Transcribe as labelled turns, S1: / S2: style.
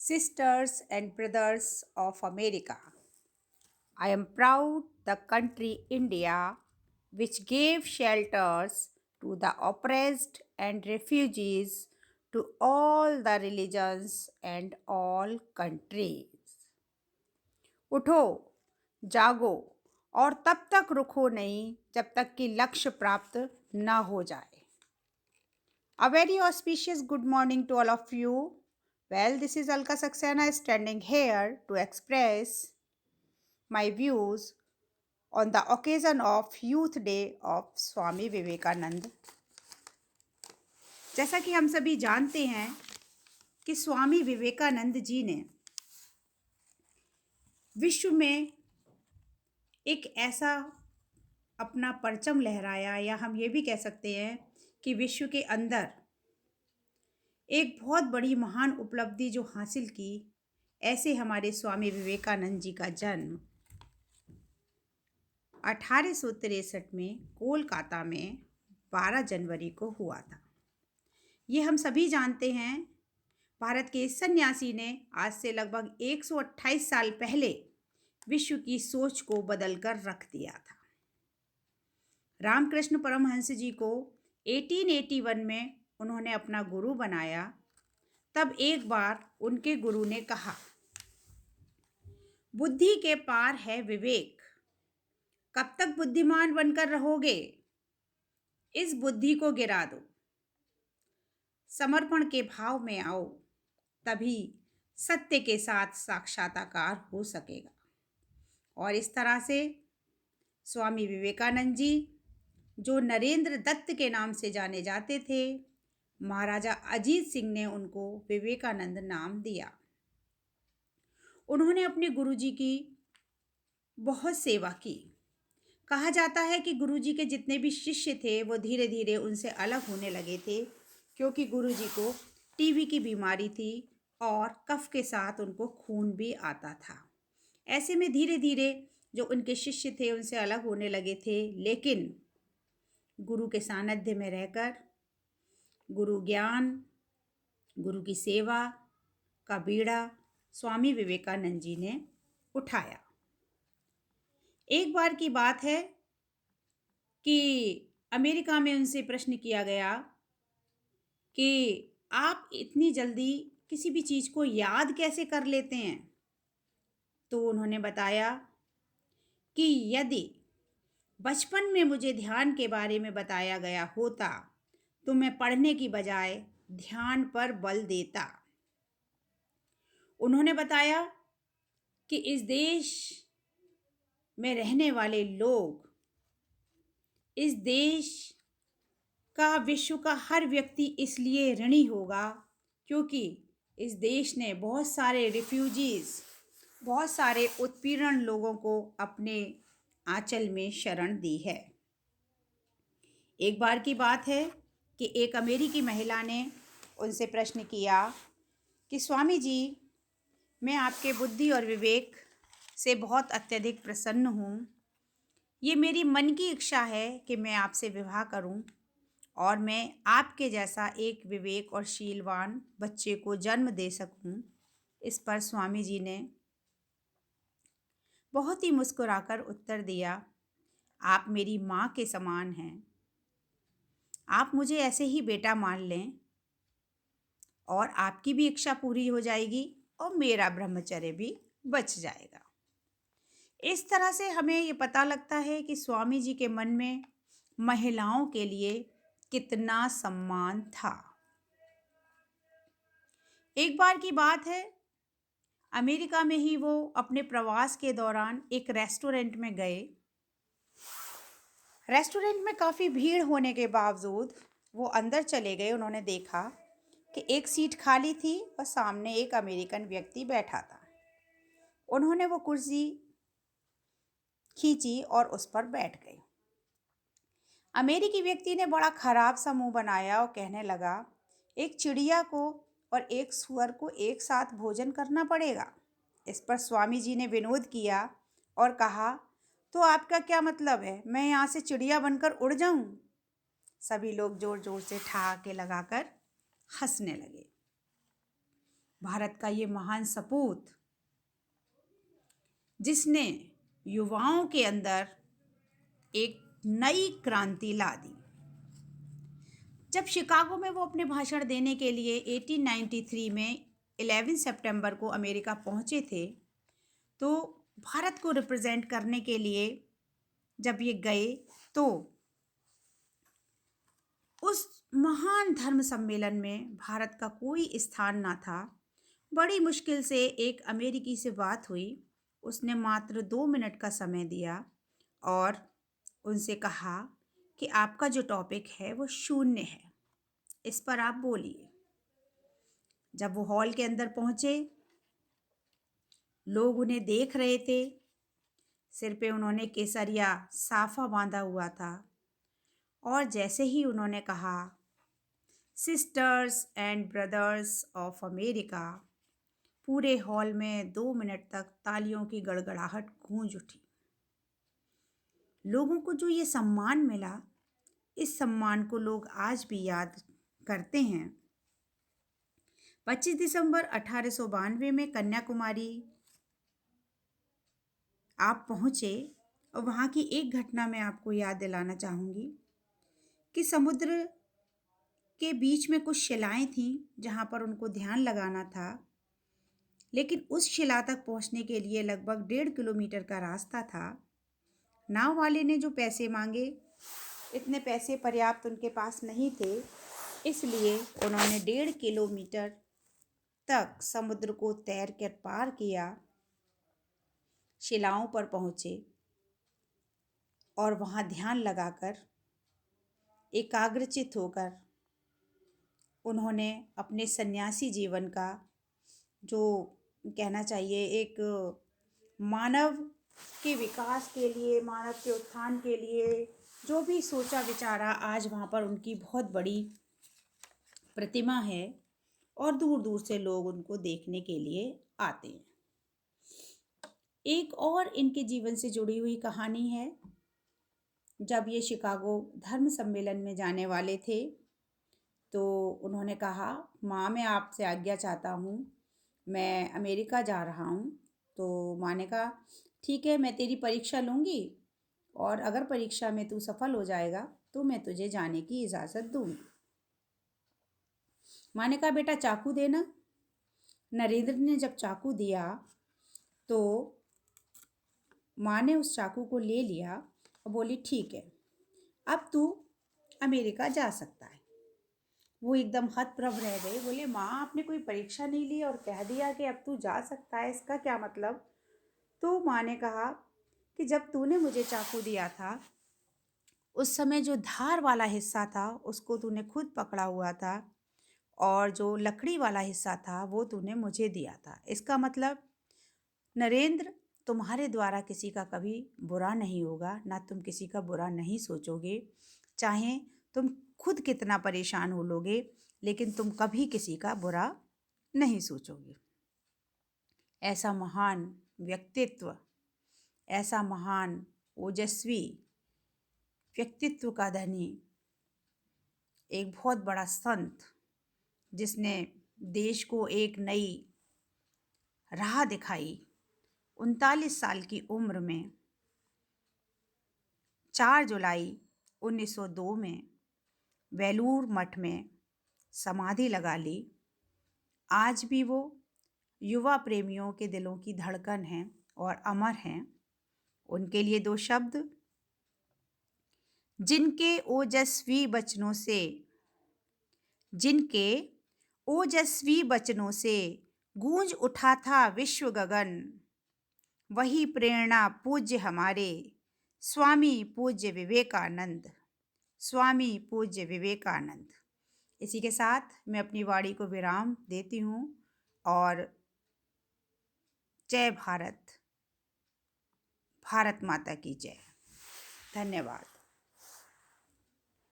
S1: Sisters and brothers of America, I am proud the country India, which gave shelters to the oppressed and refugees to all the religions and all countries. उठो, जागो और तब तक रुको नहीं जब तक कि लक्ष्य प्राप्त न हो जाए. A very auspicious good morning to all of you. Well, this is Alka Saxena standing here to express my views on the occasion of Youth Day of Swami Vivekanand. जैसा कि हम सभी जानते हैं कि स्वामी विवेकानंद जी ने विश्व में एक ऐसा अपना परचम लहराया, या हम ये भी कह सकते हैं कि विश्व के अंदर एक बहुत बड़ी महान उपलब्धि जो हासिल की. ऐसे हमारे स्वामी विवेकानंद जी का जन्म 1863 में कोलकाता में 12 जनवरी को हुआ था. ये हम सभी जानते हैं, भारत के इस सन्यासी ने आज से लगभग 128 साल पहले विश्व की सोच को बदलकर रख दिया था. रामकृष्ण परमहंस जी को 1881 में उन्होंने अपना गुरु बनाया. तब एक बार उनके गुरु ने कहा, बुद्धि के पार है विवेक, कब तक बुद्धिमान बनकर रहोगे, इस बुद्धि को गिरा दो, समर्पण के भाव में आओ, तभी सत्य के साथ साक्षात्कार हो सकेगा. और इस तरह से स्वामी विवेकानंद जी, जो नरेंद्र दत्त के नाम से जाने जाते थे, महाराजा अजीत सिंह ने उनको विवेकानंद नाम दिया. उन्होंने अपने गुरुजी की बहुत सेवा की. कहा जाता है कि गुरुजी के जितने भी शिष्य थे वो धीरे धीरे उनसे अलग होने लगे थे, क्योंकि गुरुजी को टीबी की बीमारी थी और कफ के साथ उनको खून भी आता था. ऐसे में धीरे धीरे जो उनके शिष्य थे उनसे अलग होने लगे थे, लेकिन गुरु के सानिध्य में रहकर गुरु ज्ञान, गुरु की सेवा का बीड़ा स्वामी विवेकानंद जी ने उठाया. एक बार की बात है कि अमेरिका में उनसे प्रश्न किया गया कि आप इतनी जल्दी किसी भी चीज़ को याद कैसे कर लेते हैं. तो उन्होंने बताया कि यदि बचपन में मुझे ध्यान के बारे में बताया गया होता तो मैं पढ़ने की बजाय ध्यान पर बल देता. उन्होंने बताया कि इस देश में रहने वाले लोग, इस देश का, विश्व का हर व्यक्ति इसलिए ऋणी होगा क्योंकि इस देश ने बहुत सारे रिफ्यूजीज, बहुत सारे उत्पीड़न लोगों को अपने आंचल में शरण दी है. एक बार की बात है कि एक अमेरिकी महिला ने उनसे प्रश्न किया कि स्वामी जी, मैं आपके बुद्धि और विवेक से बहुत अत्यधिक प्रसन्न हूँ. ये मेरी मन की इच्छा है कि मैं आपसे विवाह करूं और मैं आपके जैसा एक विवेक और शीलवान बच्चे को जन्म दे सकूं. इस पर स्वामी जी ने बहुत ही मुस्कुराकर उत्तर दिया, आप मेरी माँ के समान हैं. आप मुझे ऐसे ही बेटा मान लें और आपकी भी इच्छा पूरी हो जाएगी और मेरा ब्रह्मचर्य भी बच जाएगा. इस तरह से हमें ये पता लगता है कि स्वामी जी के मन में महिलाओं के लिए कितना सम्मान था. एक बार की बात है, अमेरिका में ही वो अपने प्रवास के दौरान एक रेस्टोरेंट में गए. रेस्टोरेंट में काफ़ी भीड़ होने के बावजूद वो अंदर चले गए. उन्होंने देखा कि एक सीट खाली थी और सामने एक अमेरिकन व्यक्ति बैठा था. उन्होंने वो कुर्सी खींची और उस पर बैठ गए. अमेरिकी व्यक्ति ने बड़ा खराब सा मुंह बनाया और कहने लगा, एक चिड़िया को और एक सुअर को एक साथ भोजन करना पड़ेगा. इस पर स्वामी जी ने विनोद किया और कहा, तो आपका क्या मतलब है, मैं यहाँ से चिड़िया बनकर उड़ जाऊं. सभी लोग जोर जोर से ठहाके लगाकर हंसने लगे. भारत का ये महान सपूत, जिसने युवाओं के अंदर एक नई क्रांति ला दी। जब शिकागो में वो अपने भाषण देने के लिए 1893 में 11 सितंबर को अमेरिका पहुंचे थे, तो भारत को रिप्रेजेंट करने के लिए जब ये गए, तो उस महान धर्म सम्मेलन में भारत का कोई स्थान ना था। बड़ी मुश्किल से एक अमेरिकी से बात हुई। उसने मात्र 2 मिनट का समय दिया और उनसे कहा कि आपका जो टॉपिक है वो शून्य है, इस पर आप बोलिए। जब वो हॉल के अंदर पहुंचे, लोग उन्हें देख रहे थे। सिर पे उन्होंने केसरिया साफा बांधा हुआ था और जैसे ही उन्होंने कहा, sisters and brothers of America, पूरे हॉल में 2 मिनट तक तालियों की गड़गड़ाहट गूंज उठी। लोगों को जो ये सम्मान मिला, इस सम्मान को लोग आज भी याद करते हैं। 25 दिसंबर 1892 में कन्याकुमारी आप पहुँचे और वहाँ की एक घटना मैं आपको याद दिलाना चाहूँगी कि समुद्र के बीच में कुछ शिलाएं थीं जहाँ पर उनको ध्यान लगाना था, लेकिन उस शिला तक पहुँचने के लिए लगभग 1.5 किलोमीटर का रास्ता था। नाव वाले ने जो पैसे मांगे, इतने पैसे पर्याप्त उनके पास नहीं थे, इसलिए उन्होंने 1.5 किलोमीटर तक समुद्र को तैर कर पार किया, शिलाओं पर पहुँचे और वहाँ ध्यान लगाकर एकाग्रचित होकर उन्होंने अपने सन्यासी जीवन का, जो कहना चाहिए एक मानव के विकास के लिए, मानव के उत्थान के लिए जो भी सोचा विचारा, आज वहाँ पर उनकी बहुत बड़ी प्रतिमा है और दूर दूर से लोग उनको देखने के लिए आते हैं। एक और इनके जीवन से जुड़ी हुई कहानी है। जब ये शिकागो धर्म सम्मेलन में जाने वाले थे, तो उन्होंने कहा, माँ मैं आपसे आज्ञा चाहता हूँ, मैं अमेरिका जा रहा हूँ। तो माँ ने कहा, ठीक है, मैं तेरी परीक्षा लूँगी और अगर परीक्षा में तू सफल हो जाएगा तो मैं तुझे जाने की इजाज़त दूँगी। माँ ने कहा, बेटा चाकू देना। नरेंद्र ने जब चाकू दिया तो माँ ने उस चाकू को ले लिया और बोली, ठीक है, अब तू अमेरिका जा सकता है। वो एकदम हतप्रभ रह गए। बोले, माँ आपने कोई परीक्षा नहीं ली और कह दिया कि अब तू जा सकता है, इसका क्या मतलब? तो माँ ने कहा कि जब तूने मुझे चाकू दिया था, उस समय जो धार वाला हिस्सा था उसको तूने खुद पकड़ा हुआ था और जो लकड़ी वाला हिस्सा था वो तूने मुझे दिया था। इसका मतलब नरेंद्र, तुम्हारे द्वारा किसी का कभी बुरा नहीं होगा, ना तुम किसी का बुरा नहीं सोचोगे, चाहे तुम खुद कितना परेशान हो लोगे, लेकिन तुम कभी किसी का बुरा नहीं सोचोगे। ऐसा महान व्यक्तित्व, ऐसा महान ओजस्वी व्यक्तित्व का धनी, एक बहुत बड़ा संत, जिसने देश को एक नई राह दिखाई। 39 साल की उम्र में 4 जुलाई 1902 में वेलूर मठ में समाधि लगा ली। आज भी वो युवा प्रेमियों के दिलों की धड़कन हैं और अमर हैं। उनके लिए 2 शब्द, जिनके ओजस्वी वचनों से गूंज उठा था विश्व गगन, वही प्रेरणा पूज्य हमारे स्वामी पूज्य विवेकानंद। स्वामी पूज्य विवेकानंद। इसी के साथ मैं अपनी वाणी को विराम देती हूँ और जय भारत, भारत माता की जय। धन्यवाद।